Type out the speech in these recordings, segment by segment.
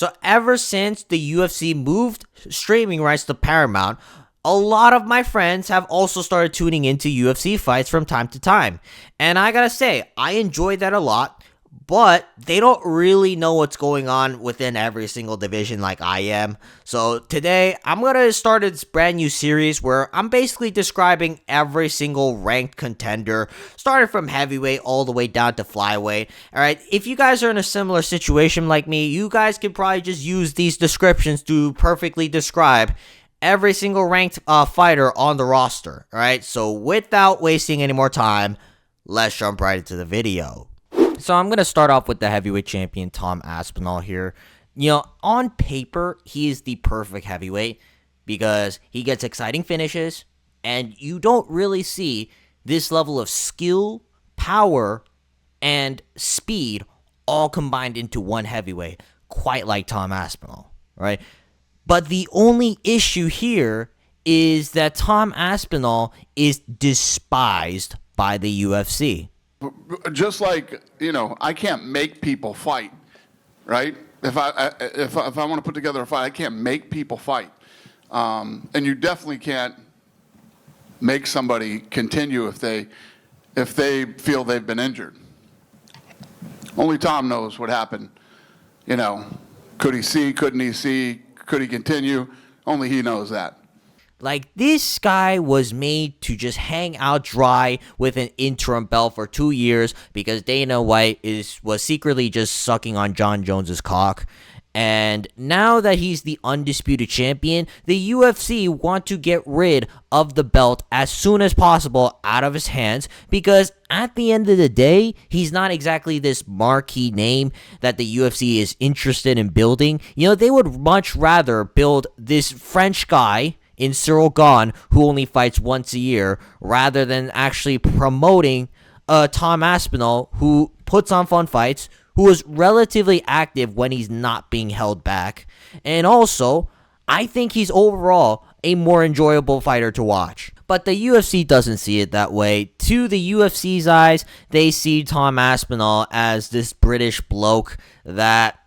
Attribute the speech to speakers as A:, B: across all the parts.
A: So ever since the UFC moved streaming rights to Paramount, a lot of my friends have also started tuning into UFC fights from time to time. And I gotta say, I enjoy that a lot, but they don't really know what's going on within every single division like I am. So today, I'm gonna start this brand new series where I'm basically describing every single ranked contender, starting from heavyweight all the way down to flyweight. Alright, if you guys are in a similar situation like me, you guys can probably just use these descriptions to perfectly describe every single ranked fighter on the roster. Alright, so without wasting any more time, let's jump right into the video. So I'm going to start off with the heavyweight champion, Tom Aspinall here. On paper, he is the perfect heavyweight because he gets exciting finishes, and you don't really see this level of skill, power, and speed all combined into one heavyweight, quite like Tom Aspinall, right? But the only issue here is that Tom Aspinall is despised by the UFC.
B: Just like, I can't make people fight, right? If I want to put together a fight, I can't make people fight. And you definitely can't make somebody continue if they feel they've been injured. Only Tom knows what happened. Could he see? Couldn't he see? Could he continue? Only he knows that.
A: Like, this guy was made to just hang out dry with an interim belt for 2 years because Dana White was secretly just sucking on Jon Jones's cock. And now that he's the undisputed champion, the UFC want to get rid of the belt as soon as possible out of his hands because at the end of the day, he's not exactly this marquee name that the UFC is interested in building. They would much rather build this French guy in Ciryl Gane, who only fights once a year, rather than actually promoting Tom Aspinall, who puts on fun fights, who is relatively active when he's not being held back. And also, I think he's overall a more enjoyable fighter to watch. But the UFC doesn't see it that way. To the UFC's eyes, they see Tom Aspinall as this British bloke that,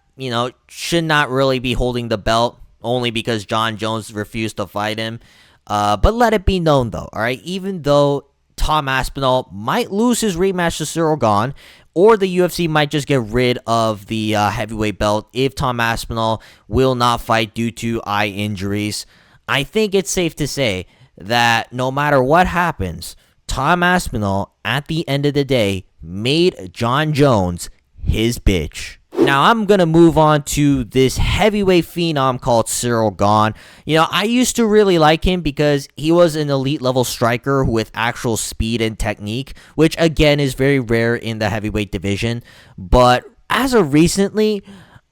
A: should not really be holding the belt, only because Jon Jones refused to fight him. But let it be known, though, all right? Even though Tom Aspinall might lose his rematch to Ciryl Gane, or the UFC might just get rid of the heavyweight belt if Tom Aspinall will not fight due to eye injuries, I think it's safe to say that no matter what happens, Tom Aspinall, at the end of the day, made Jon Jones his bitch. Now, I'm going to move on to this heavyweight phenom called Ciryl Gane. I used to really like him because he was an elite-level striker with actual speed and technique, which, again, is very rare in the heavyweight division. But as of recently,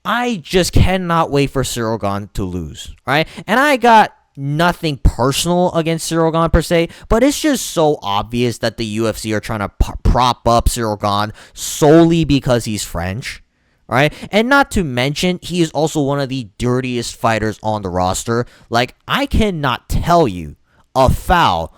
A: I just cannot wait for Ciryl Gane to lose, right? And I got nothing personal against Ciryl Gane per se, but it's just so obvious that the UFC are trying to prop up Ciryl Gane solely because he's French. Right? And not to mention, he is also one of the dirtiest fighters on the roster. Like, I cannot tell you a foul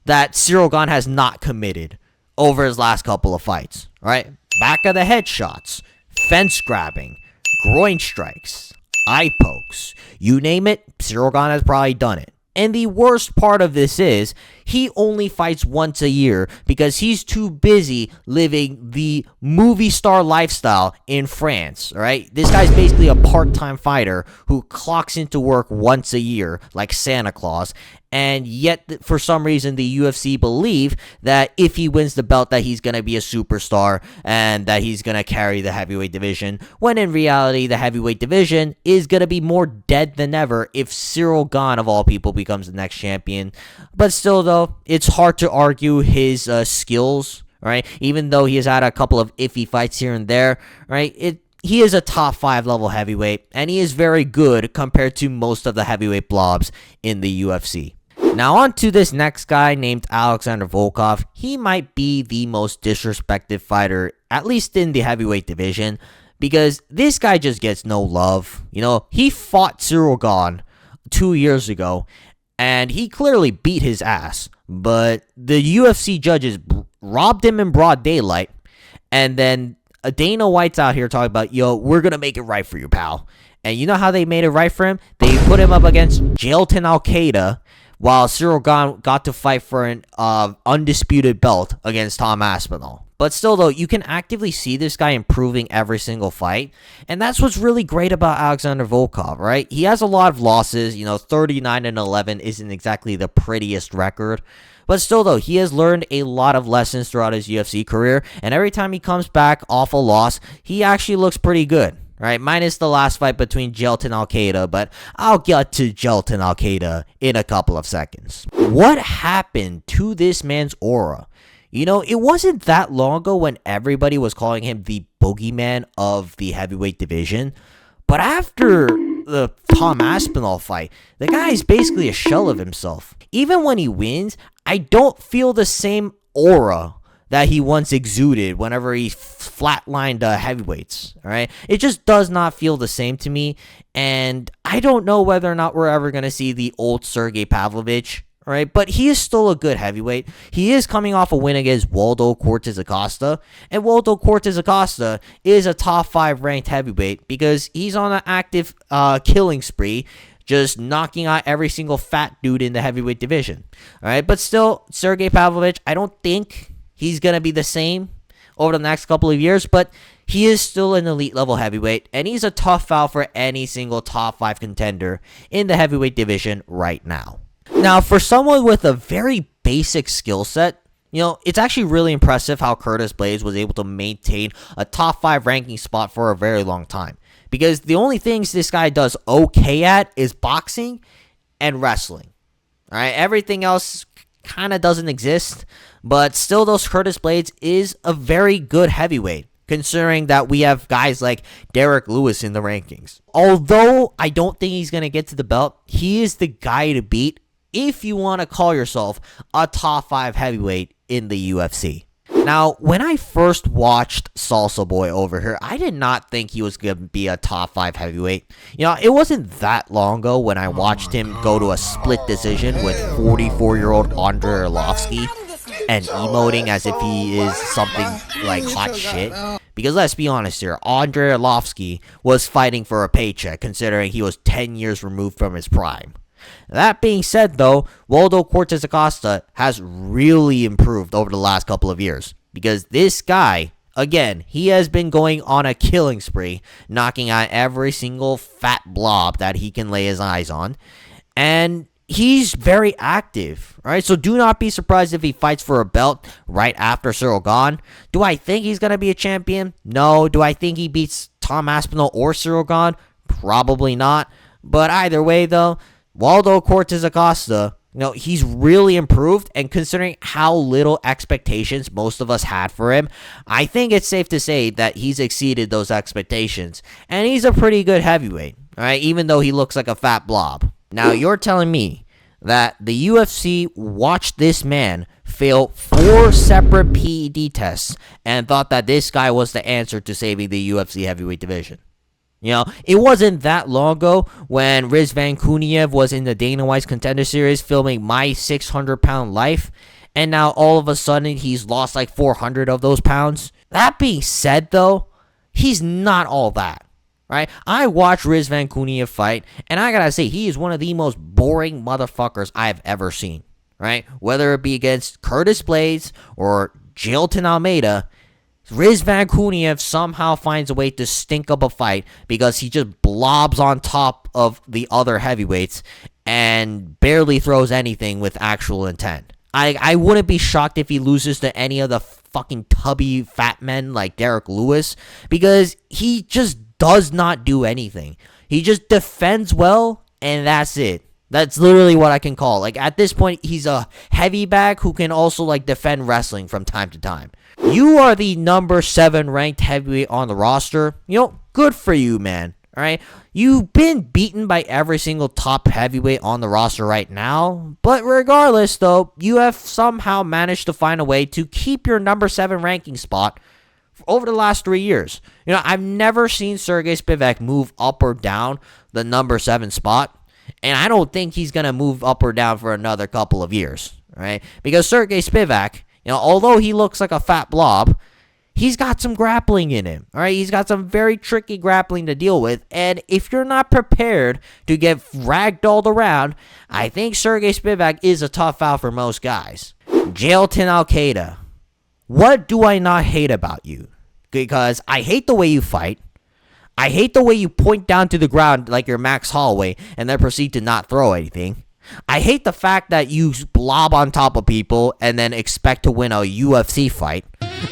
A: that Ciryl Gane has not committed over his last couple of fights. Right? Back of the head shots, fence grabbing, groin strikes, eye pokes. You name it, Ciryl Gane has probably done it. And the worst part of this is, he only fights once a year because he's too busy living the movie star lifestyle in France, right? This guy's basically a part-time fighter who clocks into work once a year, like Santa Claus, and yet, for some reason, the UFC believe that if he wins the belt that he's going to be a superstar and that he's going to carry the heavyweight division, when in reality, the heavyweight division is going to be more dead than ever if Ciryl Gane, of all people, becomes the next champion. But still, though, it's hard to argue his skills, right? Even though he has had a couple of iffy fights here and there, right? He is a top 5 level heavyweight, and he is very good compared to most of the heavyweight blobs in the UFC. Now on to this next guy named Alexander Volkov. He might be the most disrespected fighter, at least in the heavyweight division, because this guy just gets no love. He fought Ciryl Gane 2 years ago, and he clearly beat his ass. But the UFC judges robbed him in broad daylight, and then Dana White's out here talking about, we're going to make it right for you, pal. And you know how they made it right for him? They put him up against Jailton Almeida, while Ciryl Gane got to fight for an undisputed belt against Tom Aspinall. But still, though, you can actively see this guy improving every single fight. And that's what's really great about Alexander Volkov, right? He has a lot of losses. 39-11 isn't exactly the prettiest record. But still, though, he has learned a lot of lessons throughout his UFC career. And every time he comes back off a loss, he actually looks pretty good. Right, minus the last fight between Jailton Almeida, but I'll get to Jailton Almeida in a couple of seconds. What happened to this man's aura? It wasn't that long ago when everybody was calling him the boogeyman of the heavyweight division, but after the Tom Aspinall fight, the guy is basically a shell of himself. Even when he wins, I don't feel the same aura that he once exuded whenever he flatlined heavyweights, all right? It just does not feel the same to me, and I don't know whether or not we're ever going to see the old Sergei Pavlovich, all right? But he is still a good heavyweight. He is coming off a win against Waldo Cortes Acosta, and Waldo Cortes Acosta is a top 5 ranked heavyweight because he's on an active killing spree, just knocking out every single fat dude in the heavyweight division, all right? But still, Sergei Pavlovich, I don't think he's going to be the same over the next couple of years, but he is still an elite level heavyweight, and he's a tough foul for any single top 5 contender in the heavyweight division right now. Now, for someone with a very basic skill set, it's actually really impressive how Curtis Blaydes was able to maintain a top 5 ranking spot for a very long time. Because the only things this guy does okay at is boxing and wrestling. All right, everything else kind of doesn't exist. But still, those Curtis Blaydes is a very good heavyweight, considering that we have guys like Derrick Lewis in the rankings. Although I don't think he's going to get to the belt, he is the guy to beat if you want to call yourself a top 5 heavyweight in the UFC. Now, when I first watched Salsa Boy over here, I did not think he was going to be a top 5 heavyweight. It wasn't that long ago when I watched him go to a split decision with 44-year-old Ante Delija and emoting as if he is something like hot shit. Because let's be honest here, Ante Delija was fighting for a paycheck considering he was 10 years removed from his prime. That being said, though, Waldo Cortes Acosta has really improved over the last couple of years. Because this guy, again, he has been going on a killing spree, knocking out every single fat blob that he can lay his eyes on. And he's very active, right? So do not be surprised if he fights for a belt right after Ciryl Gane. Do I think he's going to be a champion? No. Do I think he beats Tom Aspinall or Ciryl Gane? Probably not. But either way, though, Waldo Cortes Acosta, he's really improved, and considering how little expectations most of us had for him, I think it's safe to say that he's exceeded those expectations, and he's a pretty good heavyweight, all right, even though he looks like a fat blob. Now, you're telling me that the UFC watched this man fail 4 separate PED tests and thought that this guy was the answer to saving the UFC heavyweight division. It wasn't that long ago when Rizvan Kuniev was in the Dana White's Contender Series filming My 600-Pound Life, and now all of a sudden he's lost like 400 of those pounds. That being said, though, he's not all that, right? I watched Rizvan Kuniev fight, and I gotta say, he is one of the most boring motherfuckers I've ever seen, right? Whether it be against Curtis Blaydes or Jailton Almeida, Rizvan Kuniev somehow finds a way to stink up a fight because he just blobs on top of the other heavyweights and barely throws anything with actual intent. I wouldn't be shocked if he loses to any of the fucking tubby fat men like Derrick Lewis, because he just does not do anything. He just defends well, and that's it. That's literally what I can call. Like, at this point, he's a heavy bag who can also, defend wrestling from time to time. You are the number 7 ranked heavyweight on the roster. Good for you, man. All right? You've been beaten by every single top heavyweight on the roster right now. But regardless, though, you have somehow managed to find a way to keep your number 7 ranking spot over the last 3 years. I've never seen Serghei Spivac move up or down the number 7 spot. And I don't think he's going to move up or down for another couple of years, right? Because Serghei Spivac, although he looks like a fat blob, he's got some grappling in him. All right, he's got some very tricky grappling to deal with, and if you're not prepared to get ragdolled around, I think Serghei Spivac is a tough out for most guys. Jailton Almeida, what do I not hate about you? Because I hate the way you fight. I hate the way you point down to the ground like you're Max Holloway and then proceed to not throw anything. I hate the fact that you blob on top of people and then expect to win a UFC fight.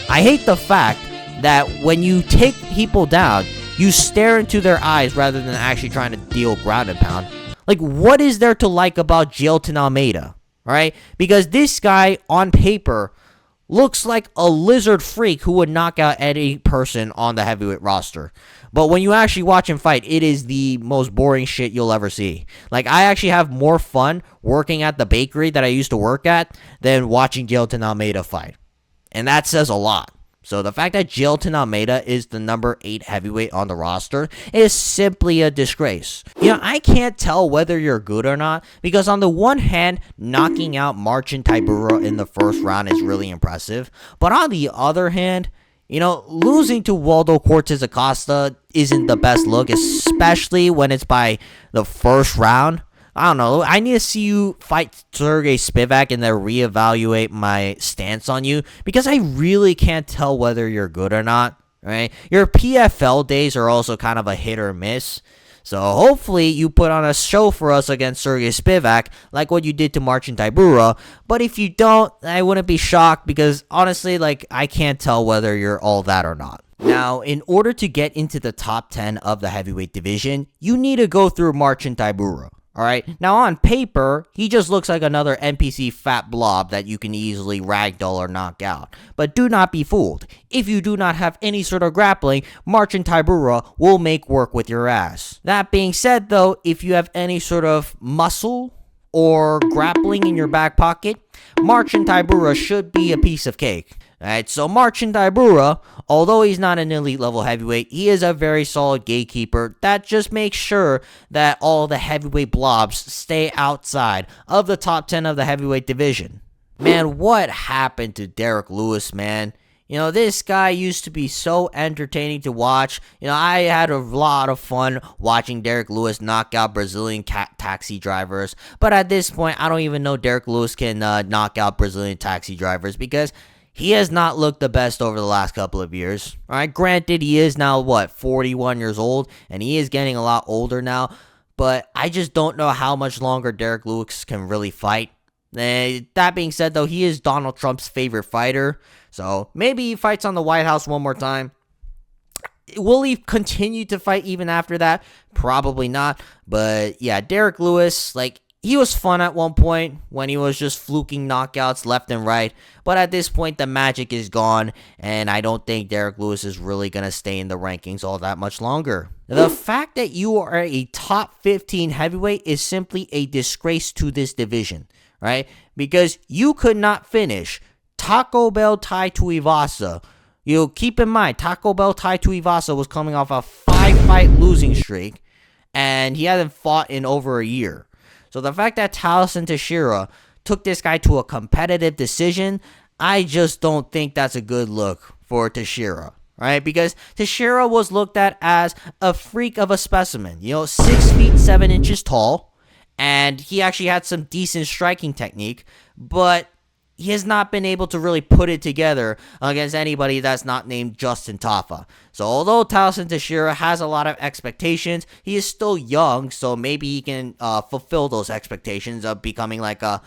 A: I hate the fact that when you take people down, you stare into their eyes rather than actually trying to deal ground and pound. Like, what is there to like about Jailton Almeida? Alright? Because this guy, on paper, looks like a lizard freak who would knock out any person on the heavyweight roster. But when you actually watch him fight, it is the most boring shit you'll ever see. Like, I actually have more fun working at the bakery that I used to work at than watching Jailton Almeida fight. And that says a lot. So the fact that Jailton Almeida is the number 8 heavyweight on the roster is simply a disgrace. I can't tell whether you're good or not, because on the one hand, knocking out Marcin Tybura in the first round is really impressive. But on the other hand, losing to Waldo, Cortes, Acosta isn't the best look, especially when it's by the first round. I don't know. I need to see you fight Serghei Spivac and then reevaluate my stance on you, because I really can't tell whether you're good or not. Right? Your PFL days are also kind of a hit or miss. So hopefully you put on a show for us against Serghei Spivac like what you did to Marcin Tybura. But if you don't, I wouldn't be shocked, because honestly, I can't tell whether you're all that or not. Now, in order to get into the top 10 of the heavyweight division, you need to go through Marcin Tybura. Alright, now on paper, he just looks like another NPC fat blob that you can easily ragdoll or knock out. But do not be fooled. If you do not have any sort of grappling, Marcin Tybura will make work with your ass. That being said though, if you have any sort of muscle or grappling in your back pocket, Marcin Tybura should be a piece of cake. Alright, so Marcin Tybura, although he's not an elite level heavyweight, he is a very solid gatekeeper that just makes sure that all the heavyweight blobs stay outside of the top 10 of the heavyweight division. Man, what happened to Derrick Lewis, man? This guy used to be so entertaining to watch. I had a lot of fun watching Derrick Lewis knock out Brazilian taxi drivers. But at this point, I don't even know Derrick Lewis can knock out Brazilian taxi drivers, because he has not looked the best over the last couple of years. Alright, granted, he is now, 41 years old, and he is getting a lot older now, but I just don't know how much longer Derrick Lewis can really fight. That being said, though, he is Donald Trump's favorite fighter, so maybe he fights on the White House one more time. Will he continue to fight even after that? Probably not, but yeah, Derrick Lewis, he was fun at one point when he was just fluking knockouts left and right, but at this point the magic is gone, and I don't think Derrick Lewis is really going to stay in the rankings all that much longer. The fact that you are a top 15 heavyweight is simply a disgrace to this division, right? Because you could not finish Taco Bell Tai Tuivasa. Keep in mind, Taco Bell Tai Tuivasa was coming off a 5-fight losing streak, and he hasn't fought in over a year. So the fact that Tallison Texeira took this guy to a competitive decision, I just don't think that's a good look for Texeira, right? Because Texeira was looked at as a freak of a specimen, 6 feet 7 inches tall, and he actually had some decent striking technique, but he has not been able to really put it together against anybody that's not named Justin Tafa. So although Tallison Texeira has a lot of expectations, he is still young, so maybe he can fulfill those expectations of becoming like a,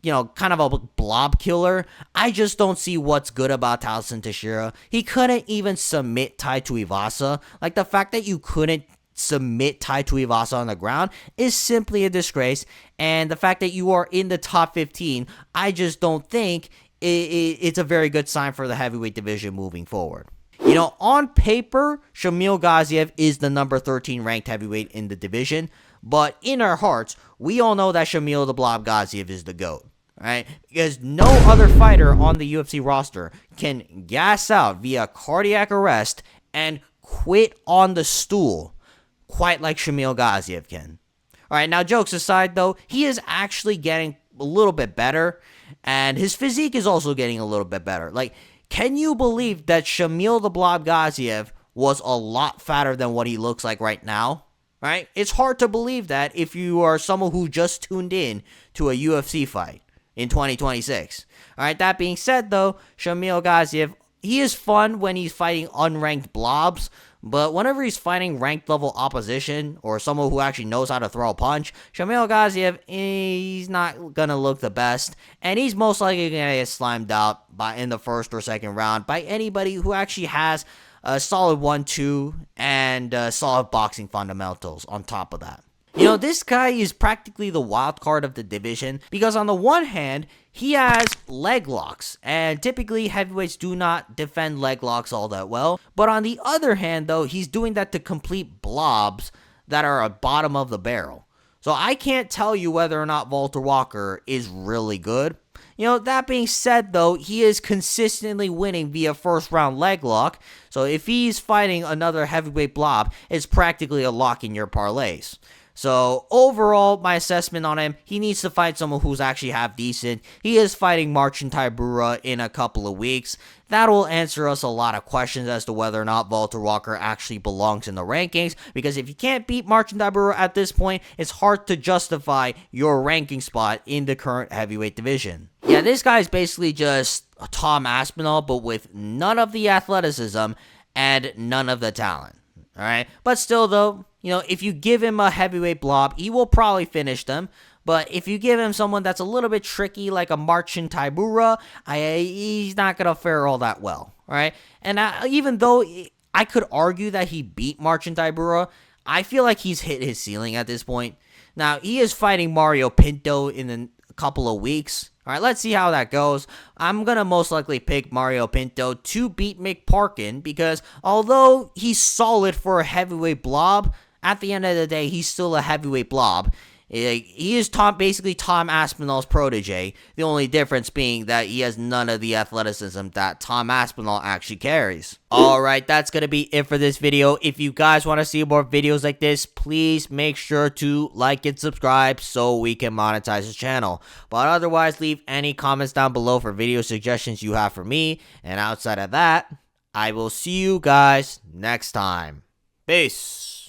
A: kind of a blob killer. I just don't see what's good about Tallison Texeira. He couldn't even submit Tai Tuivasa. The fact that you couldn't submit Tai Tuivasa on the ground is simply a disgrace, and the fact that you are in the top 15, I just don't think it's a very good sign for the heavyweight division moving forward. On paper, Shamil Gaziev is the number 13 ranked heavyweight in the division, but in our hearts, we all know that Shamil the Blob Gaziev is the GOAT, right? Because no other fighter on the UFC roster can gas out via cardiac arrest and quit on the stool quite like Shamil Gaziev can. Alright, now jokes aside though, he is actually getting a little bit better, and his physique is also getting a little bit better. Can you believe that Shamil the Blob Gaziev was a lot fatter than what he looks like right now? Right? It's hard to believe that if you are someone who just tuned in to a UFC fight in 2026. All right, that being said, though, Shamil Gaziev, he is fun when he's fighting unranked blobs, but whenever he's fighting ranked level opposition or someone who actually knows how to throw a punch, Shamil Gaziev, he's not going to look the best, and he's most likely going to get slimed out in the first or second round by anybody who actually has a solid 1-2 and solid boxing fundamentals on top of that. You know, this guy is practically the wild card of the division because on the one hand, he has leg locks, and typically heavyweights do not defend leg locks all that well. But on the other hand, though, he's doing that to complete blobs that are at bottom of the barrel. So I can't tell you whether or not Valter Walker is really good. You know, that being said, though, he is consistently winning via first round leg lock. So if he's fighting another heavyweight blob, it's practically a lock in your parlays. So overall, my assessment on him, he needs to fight someone who's actually half decent. He is fighting Marcin Tybura in a couple of weeks. That will answer us a lot of questions as to whether or not Valter Walker actually belongs in the rankings. Because if you can't beat Marcin Tybura at this point, it's hard to justify your ranking spot in the current heavyweight division. Yeah, this guy is basically just a Tom Aspinall, but with none of the athleticism and none of the talent. All right, but still, though, you know, if you give him a heavyweight blob, he will probably finish them. But if you give him someone that's a little bit tricky, like a Marcin Tybura, he's not going to fare all that well. All right. And even though I could argue that he beat Marcin Tybura, I feel like he's hit his ceiling at this point. Now, he is fighting Mario Pinto in a couple of weeks. All right, let's see how that goes. I'm going to most likely pick Mario Pinto to beat Mick Parkin because although he's solid for a heavyweight blob, at the end of the day, he's still a heavyweight blob. He is basically Tom Aspinall's protege, the only difference being that he has none of the athleticism that Tom Aspinall actually carries. Alright, that's going to be it for this video. If you guys want to see more videos like this, please make sure to like and subscribe so we can monetize the channel. But otherwise, leave any comments down below for video suggestions you have for me. And outside of that, I will see you guys next time. Peace.